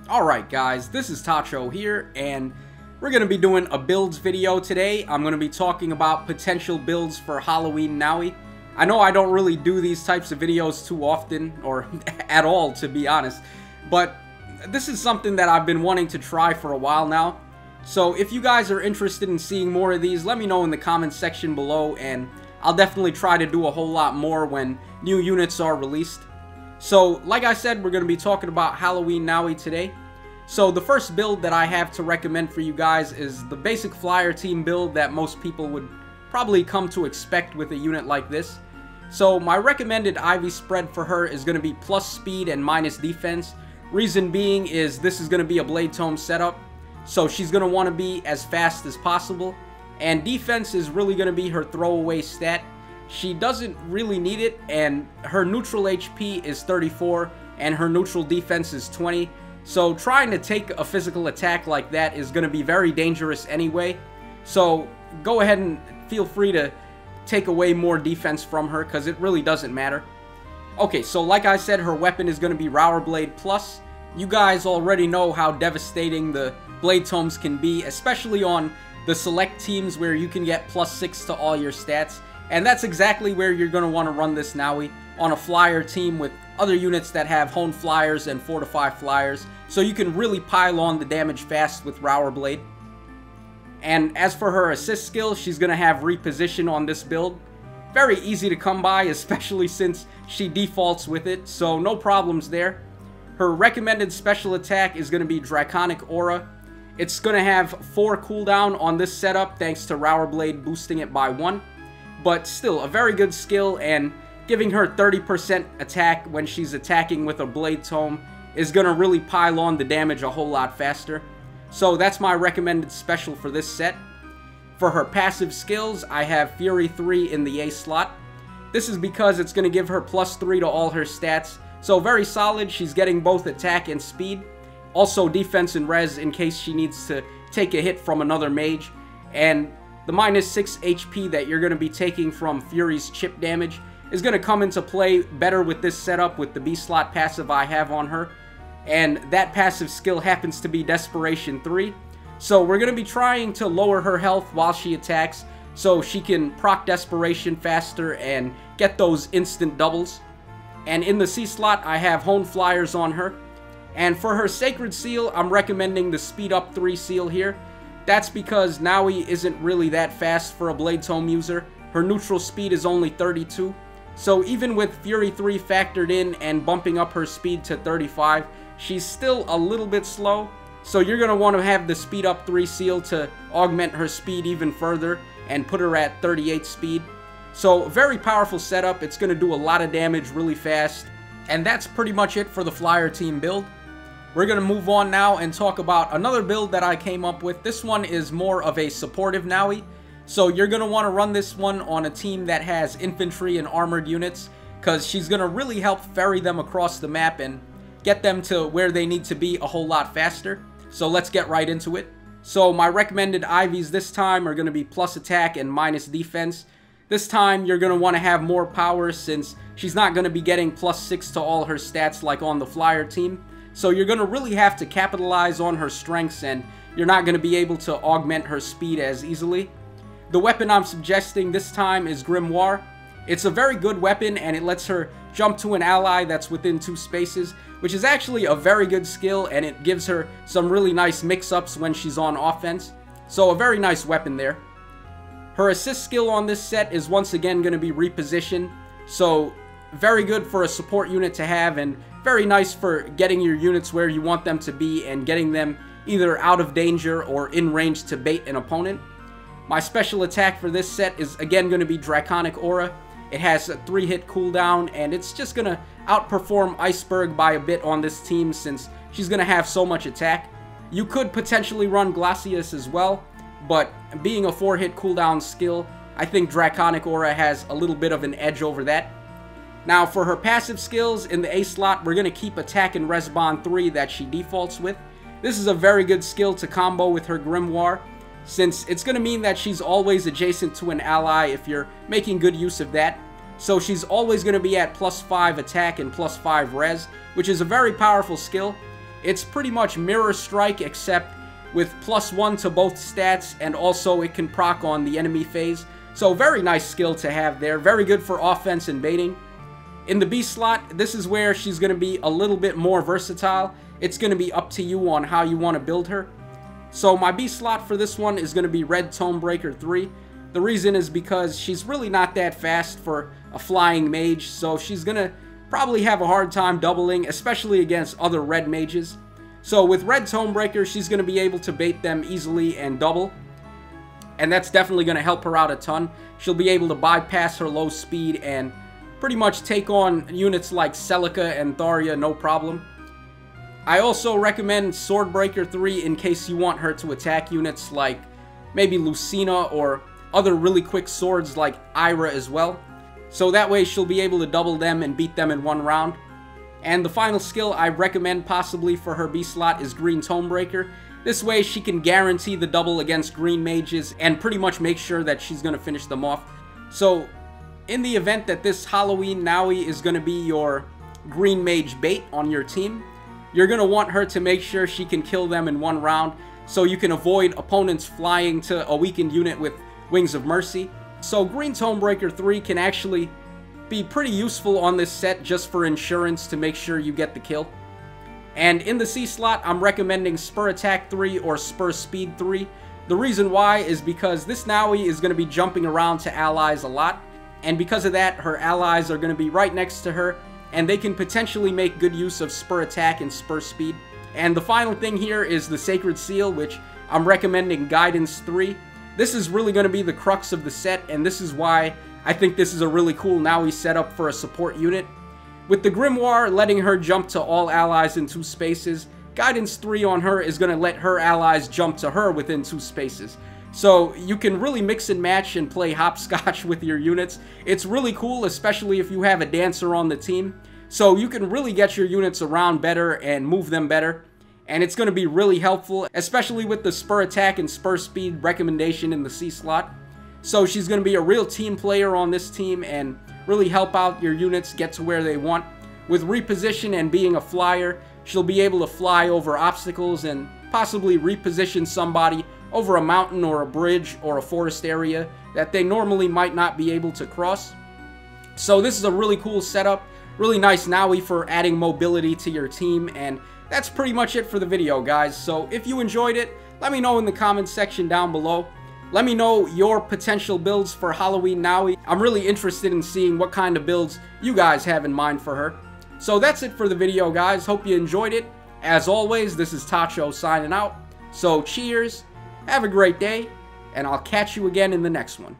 Alright guys, this is Tacho here, and we're going to be doing a builds video today. I'm going to be talking about potential builds for Halloween Nowi. I know I don't really do these types of videos too often, or at all to be honest, but this is something that I've been wanting to try for a while now. So if you guys are interested in seeing more of these, let me know in the comments section below, and I'll definitely try to do a whole lot more when new units are released. So, like I said, we're going to be talking about Halloween Nowi today. So, the first build that I have to recommend for you guys is the basic flyer team build that most people would probably come to expect with a unit like this. So, my recommended IV spread for her is going to be plus speed and minus defense. Reason being is this is going to be a Blade Tome setup, so she's going to want to be as fast as possible. And defense is really going to be her throwaway stat. She doesn't really need it, and her neutral HP is 34 and her neutral defense is 20. So trying to take a physical attack like that is going to be very dangerous anyway. So go ahead and feel free to take away more defense from her because it really doesn't matter. Okay, so like I said, her weapon is going to be Rower Blade Plus. You guys already know how devastating the Blade Tomes can be, especially on the select teams where you can get +6 to all your stats. And that's exactly where you're going to want to run this Nowi, on a flyer team with other units that have honed flyers and fortified flyers, so you can really pile on the damage fast with Rower Blade. And as for her assist skill, she's going to have reposition on this build. Very easy to come by, especially since she defaults with it, so no problems there. Her recommended special attack is going to be Draconic Aura. It's going to have 4 cooldown on this setup thanks to Rower Blade boosting it by 1. But still, a very good skill, and giving her 30% attack when she's attacking with a Blade Tome is going to really pile on the damage a whole lot faster. So that's my recommended special for this set. For her passive skills, I have Fury 3 in the A slot. This is because it's going to give her +3 to all her stats. So very solid, she's getting both attack and speed. Also defense and res in case she needs to take a hit from another mage. And the -6 HP that you're going to be taking from Fury's chip damage is going to come into play better with this setup with the B slot passive I have on her. And that passive skill happens to be Desperation 3. So we're going to be trying to lower her health while she attacks so she can proc Desperation faster and get those instant doubles. And in the C slot I have Honed Flyers on her. And for her Sacred Seal, I'm recommending the Speed Up 3 seal here. That's because Nowi isn't really that fast for a Blade Tome user. Her neutral speed is only 32. So even with Fury 3 factored in and bumping up her speed to 35, she's still a little bit slow. So you're going to want to have the Speed Up 3 seal to augment her speed even further and put her at 38 speed. So very powerful setup. It's going to do a lot of damage really fast. And that's pretty much it for the flyer team build. We're going to move on now and talk about another build that I came up with. This one is more of a supportive Nowi. So you're going to want to run this one on a team that has infantry and armored units, because she's going to really help ferry them across the map and get them to where they need to be a whole lot faster. So let's get right into it. So my recommended IVs this time are going to be plus attack and minus defense. This time you're going to want to have more power since she's not going to be getting +6 to all her stats like on the flyer team. So you're going to really have to capitalize on her strengths, and you're not going to be able to augment her speed as easily. The weapon I'm suggesting this time is Grimoire. It's a very good weapon, and it lets her jump to an ally that's within 2 spaces, which is actually a very good skill, and it gives her some really nice mix-ups when she's on offense. So a very nice weapon there. Her assist skill on this set is once again going to be reposition. So very good for a support unit to have, and very nice for getting your units where you want them to be and getting them either out of danger or in range to bait an opponent. My special attack for this set is again going to be Draconic Aura. It has a 3-hit cooldown, and it's just going to outperform Iceberg by a bit on this team since she's going to have so much attack. You could potentially run Glacius as well, but being a 4-hit cooldown skill, I think Draconic Aura has a little bit of an edge over that. Now for her passive skills, in the A slot, we're going to keep Attack and Resbond 3 that she defaults with. This is a very good skill to combo with her Grimoire, since it's going to mean that she's always adjacent to an ally if you're making good use of that. So she's always going to be at +5 attack and +5 res, which is a very powerful skill. It's pretty much Mirror Strike except with +1 to both stats, and also it can proc on the enemy phase. So very nice skill to have there. Very good for offense and baiting. In the B slot, this is where she's going to be a little bit more versatile. It's going to be up to you on how you want to build her. So my B slot for this one is going to be Red Tomebreaker 3. The reason is because she's really not that fast for a flying mage, so she's going to probably have a hard time doubling, especially against other red mages. So with Red Tomebreaker, she's going to be able to bait them easily and double. And that's definitely going to help her out a ton. She'll be able to bypass her low speed and pretty much take on units like Celica and Tharia no problem. I also recommend Swordbreaker 3 in case you want her to attack units like maybe Lucina or other really quick swords like Ira as well. So that way she'll be able to double them and beat them in one round. And the final skill I recommend possibly for her B slot is Green Tomebreaker. This way she can guarantee the double against green mages and pretty much make sure that she's going to finish them off. So in the event that this Halloween Nowi is going to be your green mage bait on your team, you're going to want her to make sure she can kill them in one round so you can avoid opponents flying to a weakened unit with Wings of Mercy. So Green Tomebreaker 3 can actually be pretty useful on this set just for insurance to make sure you get the kill. And in the C slot, I'm recommending Spur Attack 3 or Spur Speed 3. The reason why is because this Nowi is going to be jumping around to allies a lot, and because of that, her allies are going to be right next to her, and they can potentially make good use of Spur Attack and Spur Speed. And the final thing here is the Sacred Seal, which I'm recommending Guidance 3. This is really going to be the crux of the set, and this is why I think this is a really cool Nowi setup for a support unit. With the Grimoire letting her jump to all allies in 2 spaces, Guidance 3 on her is going to let her allies jump to her within 2 spaces. So you can really mix and match and play hopscotch with your units. It's really cool, especially if you have a dancer on the team. So you can really get your units around better and move them better. And it's going to be really helpful, especially with the Spur Attack and Spur Speed recommendation in the C slot. So she's going to be a real team player on this team and really help out your units get to where they want. With reposition and being a flyer, she'll be able to fly over obstacles and possibly reposition somebody over a mountain or a bridge or a forest area that they normally might not be able to cross. So this is a really cool setup, really nice Nowi for adding mobility to your team, and that's pretty much it for the video, guys. So if you enjoyed it, let me know in the comments section down below. Let me know your potential builds for Halloween Nowi. I'm really interested in seeing what kind of builds you guys have in mind for her. So that's it for the video, guys. Hope you enjoyed it. As always, this is Tacho signing out. So cheers, have a great day, and I'll catch you again in the next one.